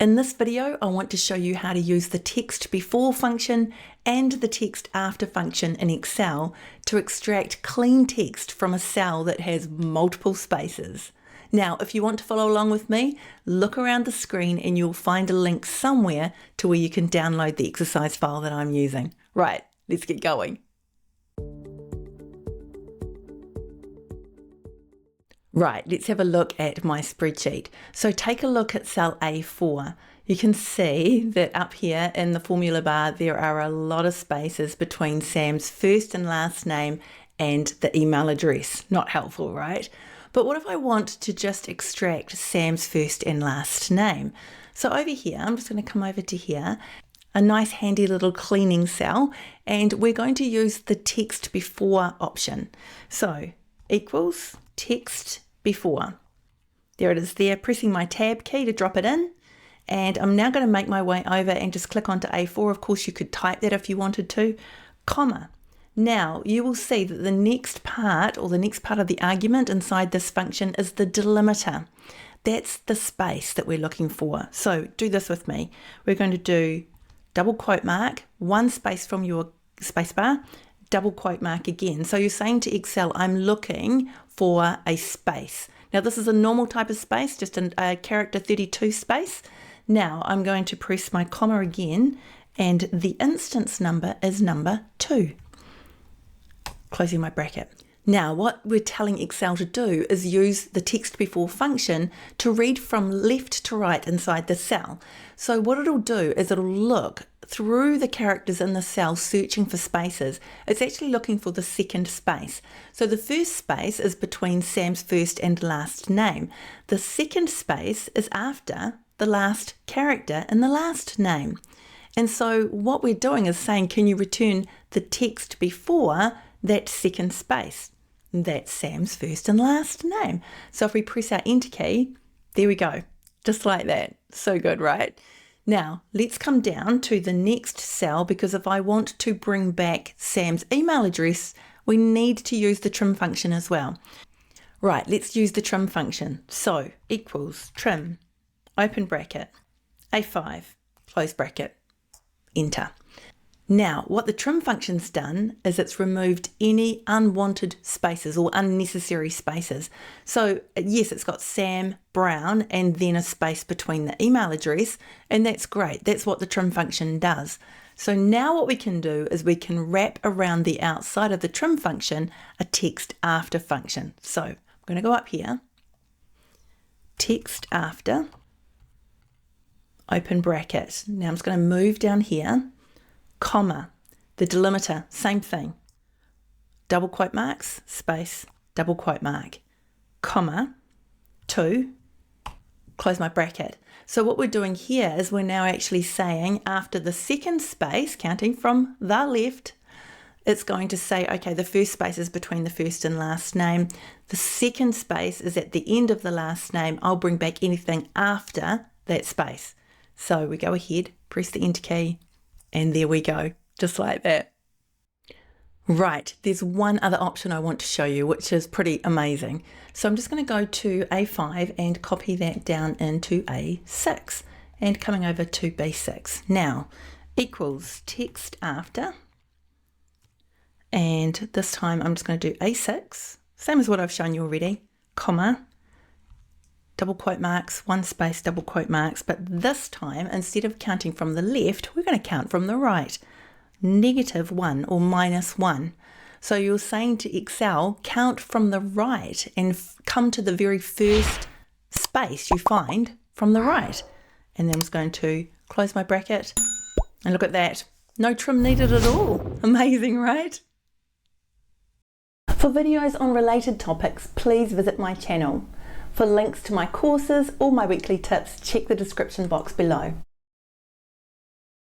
In this video, I want to show you how to use the text before function and the text after function in Excel to extract clean text from a cell that has multiple spaces. Now, if you want to follow along with me, look around the screen and you'll find a link somewhere to where you can download the exercise file that I'm using. Right, let's get going. Right, let's have a look at my spreadsheet. So take a look at cell A4. You can see that up here in the formula bar, there are a lot of spaces between Sam's first and last name and the email address. Not helpful, right? But what if I want to just extract Sam's first and last name? So over here, I'm just going to come over to here, a nice handy little cleaning cell, and we're going to use the text before option. So equals text before. There it is there, pressing my tab key to drop it in. And I'm now going to make my way over and just click onto A4. Of course, you could type that if you wanted to, comma. Now you will see that the next part of the argument inside this function is the delimiter. That's the space that we're looking for. So do this with me. We're going to do double quote mark, one space from your spacebar, double quote mark again. So you're saying to Excel, I'm looking for a space. Now this is a normal type of space, just a character 32 space. Now I'm going to press my comma again, and the instance number is number 2. Closing my bracket. Now what we're telling Excel to do is use the text before function to read from left to right inside the cell. So what it'll do is it'll look through the characters in the cell searching for spaces. It's actually looking for the second space. So the first space is between Sam's first and last name. The second space is after the last character in the last name. And so what we're doing is saying, can you return the text before that second space? That's Sam's first and last name. So if we press our enter key, there we go, just like that. So good, right? Now let's come down to the next cell, because if I want to bring back Sam's email address, we need to use the trim function as well. Right, let's use the trim function. So equals trim, open bracket, A5, close bracket, enter. Now, what the trim function's done is it's removed any unwanted spaces or unnecessary spaces. So yes, it's got Sam Brown and then a space between the email address, and that's great. That's what the trim function does. So now what we can do is we can wrap around the outside of the trim function a text after function. So I'm going to go up here, text after, open bracket. Now I'm just going to move down here, comma, the delimiter, same thing, double quote marks, space, double quote mark, comma, 2, close my bracket. So what we're doing here is we're now actually saying after the second space, counting from the left, it's going to say, okay, the first space is between the first and last name. The second space is at the end of the last name. I'll bring back anything after that space. So we go ahead, press the enter key, and there we go, just like that. Right, there's one other option I want to show you, which is pretty amazing. So I'm just going to go to A5 and copy that down into A6 and coming over to B6. Now, equals text after, and this time I'm just going to do A6, same as what I've shown you already, comma, double quote marks, one space, double quote marks, but this time, instead of counting from the left, we're going to count from the right, -1 or -1. So you're saying to Excel, count from the right and come to the very first space you find from the right. And then I'm just going to close my bracket, and look at that. No trim needed at all. Amazing, right? For videos on related topics, please visit my channel. For links to my courses or my weekly tips, check the description box below.